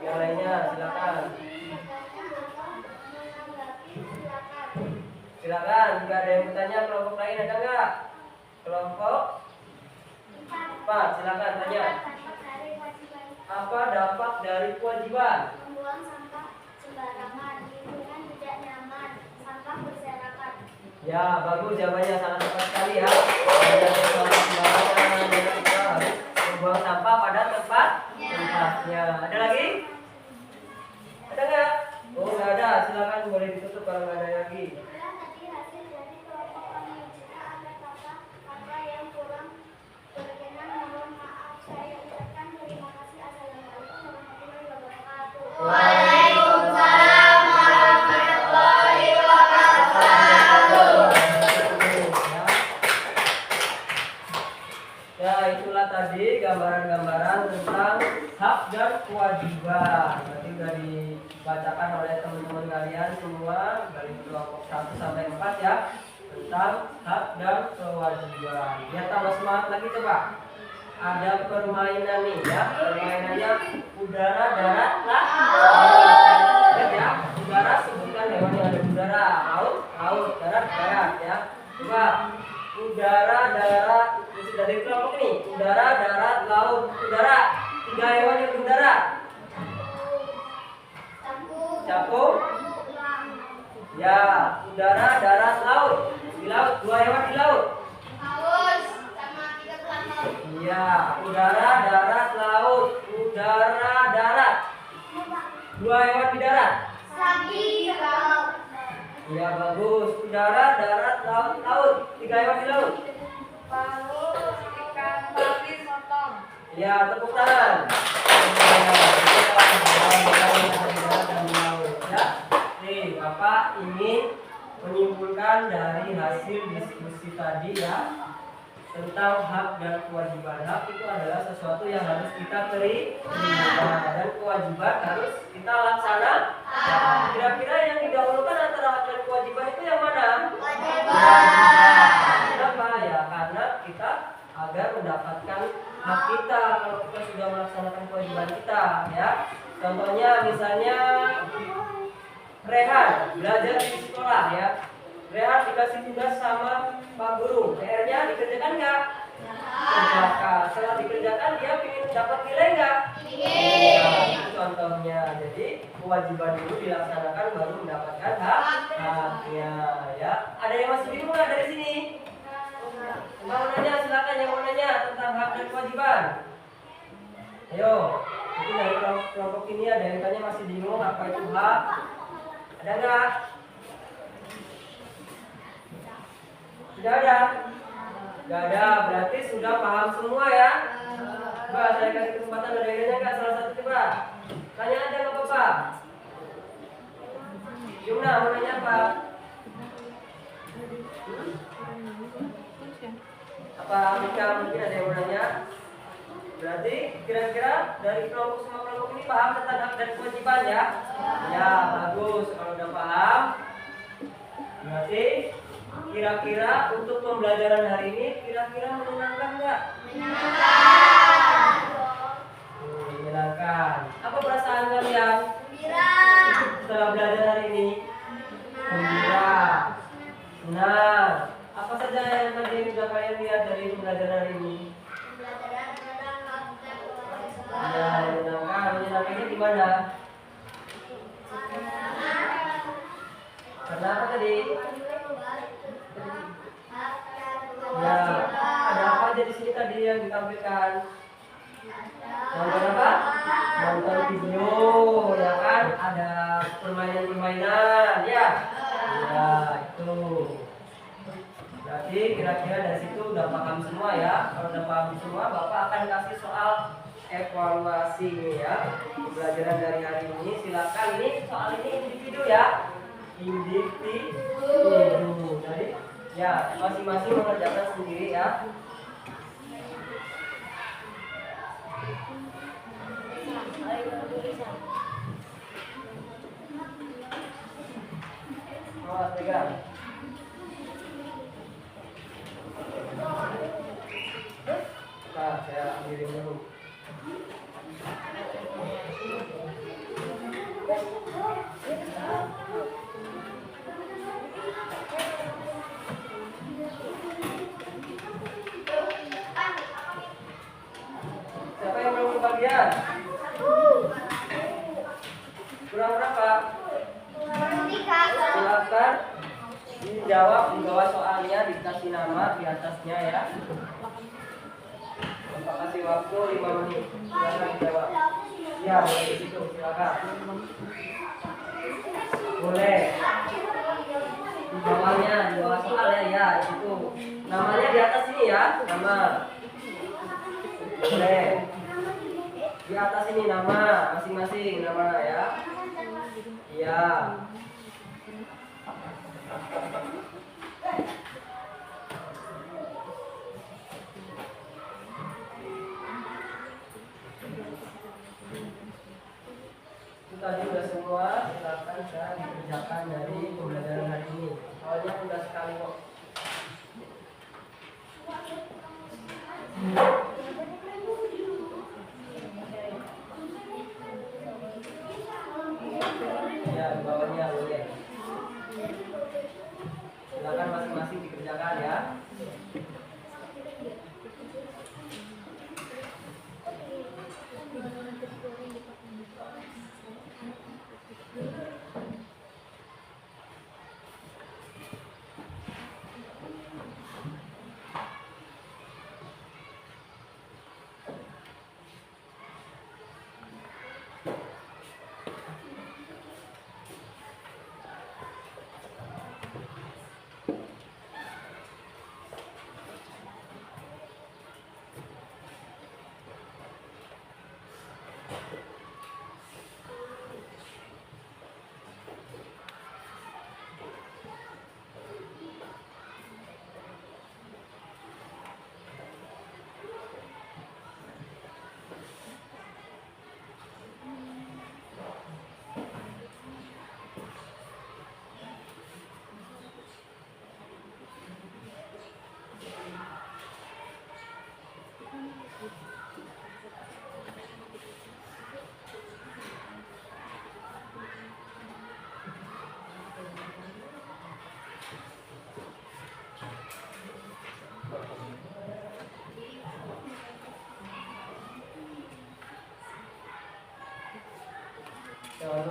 Yang lainnya silakan. Silakan, jika ada yang bertanya kelompok lain ada nggak? Kelompok 4, silakan tanya. Apa dampak dari kewajiban? Membuang sampah sembarangan, lingkungan tidak nyaman, sampah berserakan. Ya, bagus jawabannya, sangat tepat sekali ya. Ada sampah sembarangan, kita harus membuang sampah pada tempatnya. Ada lagi? Ada nggak? Oh, nggak ada. Silakan boleh ditutup kalau nggak ada lagi. Itulah tadi hasil dari kelompok kami. Jika ada kata-kata yang kurang berkenan, mohon maaf. Saya ucapkan terima kasih. Assalamualaikum warahmatullahi wabarakatuh. Waalaikumsalam warahmatullahi wabarakatuh. Ya, itulah tadi gambaran-gambaran tentang hak dan kewajiban. Nanti sudah dibacakan oleh teman-teman kalian semua dari kelompok 1 sampai 4 ya, tentang hak dan kewajiban. Biar tambah semangat lagi coba. Ada permainan nih ya, permainannya udara, darat, laut. Ya, udara sebutkan hewan yang ada di udara, laut, darat, ya. Coba udara, darat, itu dari kelompok nih. Udara, darat, laut, udara. 3 hewan yang di udara. Capung. Ya, udara, darat, laut. Di laut, dua hewan di laut. Paus sama kita tulang laut. Iya, udara, darat, laut. Udara, darat. Dua hewan di darat. Sapi di laut. Iya, bagus. Udara, darat, laut, laut. Tiga hewan di laut. Paus, ikan, babi, sotong. Iya, tepuk tangan. Ya, nih Bapak ingin menyimpulkan dari hasil diskusi tadi ya tentang hak dan kewajiban. Hak itu adalah sesuatu yang harus kita terima dan kewajiban harus kita laksanakan. Kira-kira yang didahulukan antara hak dan kewajiban itu yang mana? Kenapa ya? Karena kita agar mendapatkan hak kita kalau kita sudah melaksanakan kewajiban kita ya. Contohnya misalnya Rehan belajar di sekolah ya. Rehan dikasih tugas sama Pak Guru, PR-nya dikerjakan nggak? Kerjakan. Setelah dikerjakan dia ingin dapat nilai nggak? Nah, itu contohnya. Jadi kewajiban dulu dilaksanakan baru mendapatkan haknya ya. Ada yang masih bingung nggak dari sini? Mau nanya silakan yang mau nanya tentang hak dan kewajiban. Ayo, itu dari kelompok ini ada yang tanya masih bingung apa itu hak. Ada nggak? Tidak ada? Tidak ada, berarti sudah paham semua ya? Coba saya kasih kesempatan ada yang nanya nggak salah satu coba. Tanya aja nggak apa-apa. Yumna mau nanya apa? Apa Mika mungkin ada yang mau nanya? Berarti kira-kira dari kelompok semua kelompok ini paham tentang hak dan kewajiban ya? Ya, bagus. Kalau udah paham, berarti kira-kira untuk pembelajaran hari ini kira-kira menyenangkan nggak? Menyenangkan. Apa perasaan kalian? Setelah belajar hari ini? Gembira. Senang. Apa saja yang tadi sudah kalian lihat dari pembelajaran hari ini? Ya, menyenangkan. Menyenangkannya di mana? Karena apa tadi? Ya, ada apa aja di sini tadi yang ditampilkan? Nonton apa? Nonton video, ya kan? Ada permainan-permainan, ya. Ya, itu. Berarti kira-kira dari situ udah paham semua ya. Kalau udah paham semua, Bapak akan kasih soal evaluasi nih ya. Pembelajaran dari hari ini, silakan ini soal ini individu ya. Individu. Jadi ya masing-masing mengerjakan sendiri ya. Awas pegang. Nah, saya ambilin dulu. Siapa yang belum kebagian? Kurang berapa? Silakan dijawab di bawah soalnya, dikasih nama di atasnya ya. Bapak kasih waktu 5 menit. Silakan jawab. Ya, boleh di situ. Silakan. Boleh. Di bawahnya, di bawah soalnya ya, di situ. Namanya di atas ini ya, nama. Boleh. Di atas ini nama, masing-masing nama ya. Iya. Itu tadi udah semua, silakan saya dikerjakan dari pembelajaran hari ini. Soalnya udah sekali kok. Ya, di bawahnya boleh. Silakan masing-masing dikerjakan ya. Thank you.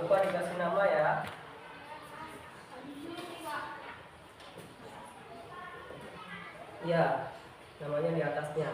lupa dikasih nama ya. Iya, namanya di atasnya.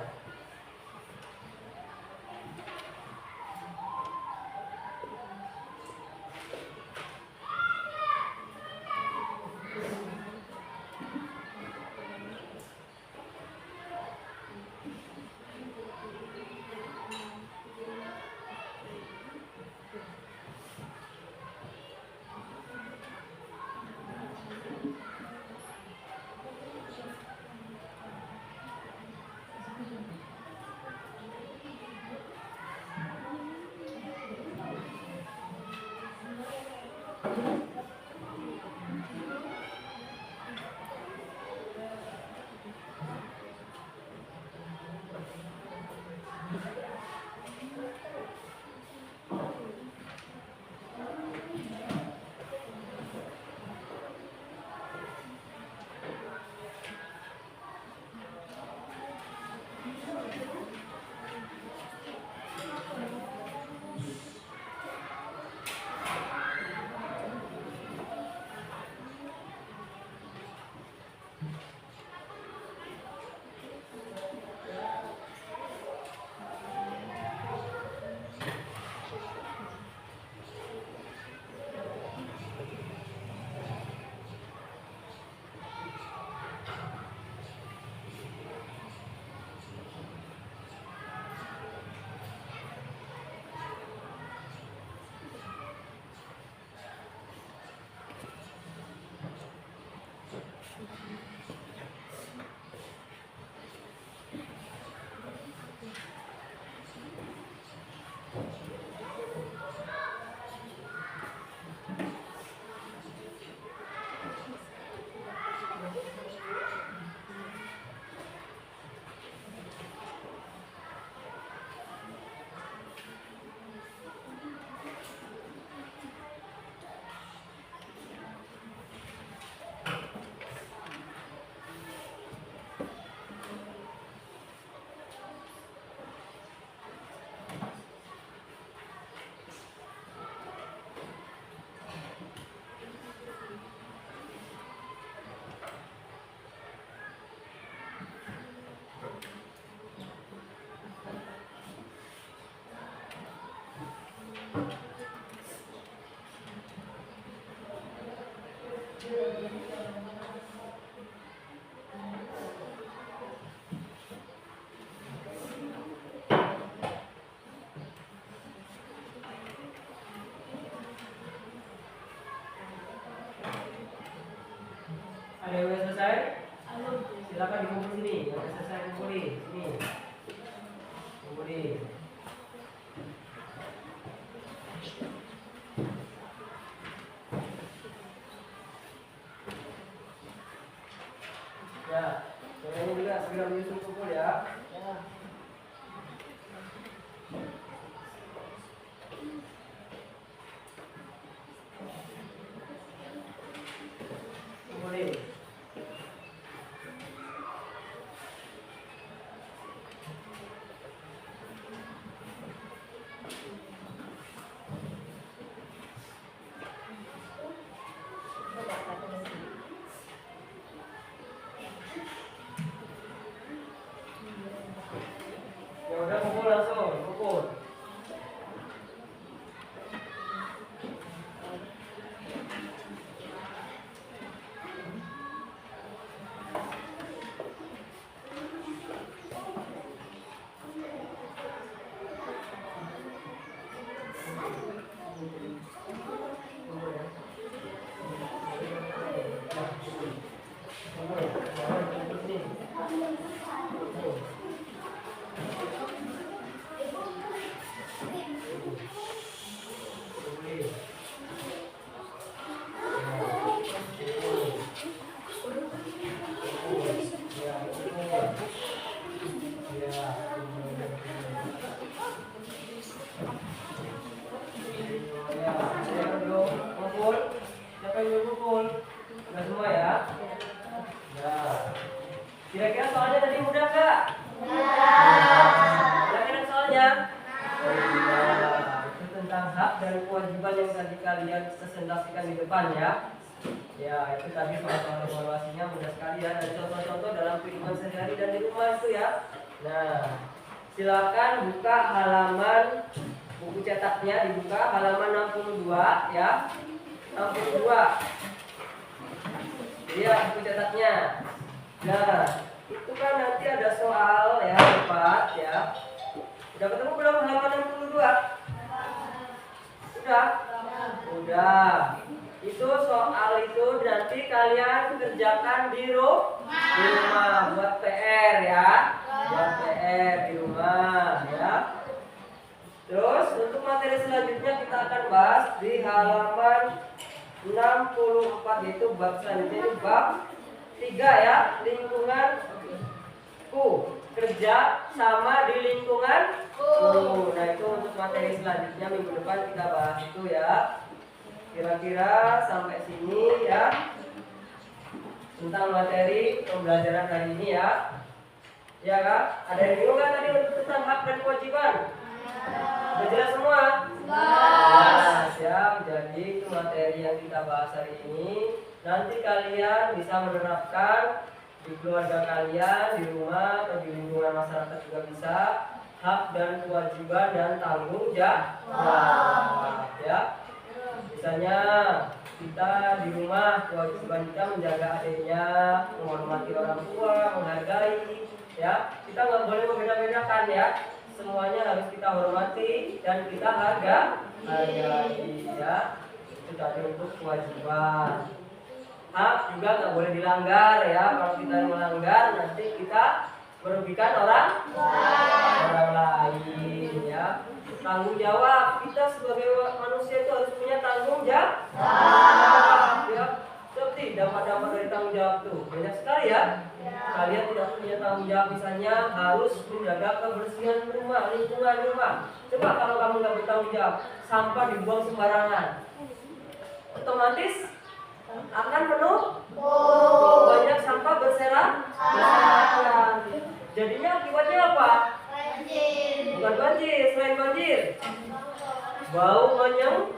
Ada yang udah selesai? Silakan dikumpul sini. Yang udah selesai kumpulin sini. Kumpulin. Ya, ini juga segera menyusun kumpul ya. Ya. Kumpulin. Ya udah kumpul langsung, kumpul. Kumpul ya. Kumpul. Kumpul sini. Kumpul. Kumpulin. Semua ya. Ya. Kira-kira soalnya tadi mudah nggak? Kira-kira soalnya? Itu tentang hak dan kewajiban yang tadi kalian presentasikan di depan ya. Ya, itu tadi soal evaluasinya mudah sekali ya, dan contoh-contoh dalam kehidupan sehari-hari dan di rumah itu ya. Nah, silakan buka halaman buku cetaknya, dibuka halaman 62 ya. 62. Iya, buku cetaknya. Nah, itu kan nanti ada soal ya, 4 ya. Udah ketemu belum halaman 62? Sudah? Udah. Itu soal itu nanti kalian kerjakan di rumah buat PR ya. Buat PR di rumah ya. Terus untuk materi selanjutnya kita akan bahas di halaman 64, yaitu bab selanjutnya, itu bab 3 ya, lingkunganku, kerja sama di lingkunganku. Nah, itu untuk materi selanjutnya minggu depan kita bahas itu ya. Kira-kira sampai sini ya tentang materi pembelajaran hari ini ya. Ya Kak, ada yang bingung kan tadi untuk tentang hak dan kewajiban? Sudah jelas semua? Nah, siap. Jadi itu materi yang kita bahas hari ini. Nanti kalian bisa menerapkan di keluarga kalian, di rumah atau di lingkungan masyarakat juga bisa. Hak dan kewajiban dan tanggung jawab ya. Misalnya kita di rumah kewajiban kita menjaga adiknya, menghormati orang tua, menghargai ya. Kita nggak boleh membeda-bedakan ya. Semuanya harus kita hormati dan kita hargai ya. Itu tadi untuk kewajiban. Hak juga nggak boleh dilanggar ya. Kalau kita melanggar nanti kita merugikan orang lain ya. Tanggung jawab, kita sebagai manusia itu harus punya tanggung jawab ya. Seperti dampak-dampak dari tanggung jawab itu banyak sekali ya. Kalian tidak punya tanggung jawab, misalnya harus menjaga kebersihan rumah, lingkungan rumah. Coba kalau kamu nggak bertanggung jawab, sampah dibuang sembarangan, otomatis akan penuh, banyak sampah berserakan. Jadinya akibatnya apa? Bukan banjir, selain banjir, bau banyak.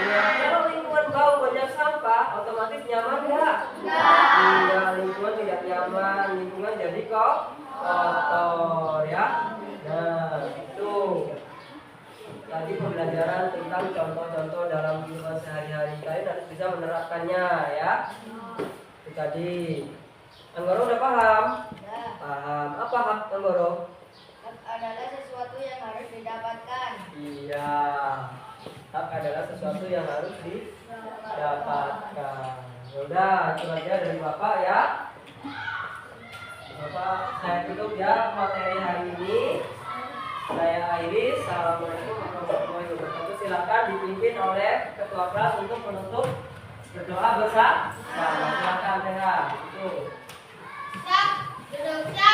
Ya, kalau lingkungan bau banyak sampah, otomatis nyaman nggak? Tidak, lingkungan tidak nyaman, lingkungan jadi kotor ya. Nah, itu tadi pembelajaran tentang contoh-contoh dalam kehidupan sehari-hari. Kalian harus bisa menerapkannya ya. Itu tadi. Anggoro udah paham? Paham. Apa hak Anggoro? Hak adalah sesuatu yang harus didapatkan. Iya, hak adalah sesuatu yang harus didapatkan. Yaudah, itu aja dari Bapak ya. Bapak, saya tutup ya materi hari ini. Saya akhiri. Assalamualaikum warahmatullahi wabarakatuh. Silakan dipimpin oleh ketua kelas untuk menutup berdoa bersama. Silakan Tera. Itu. Siap, duduk siap.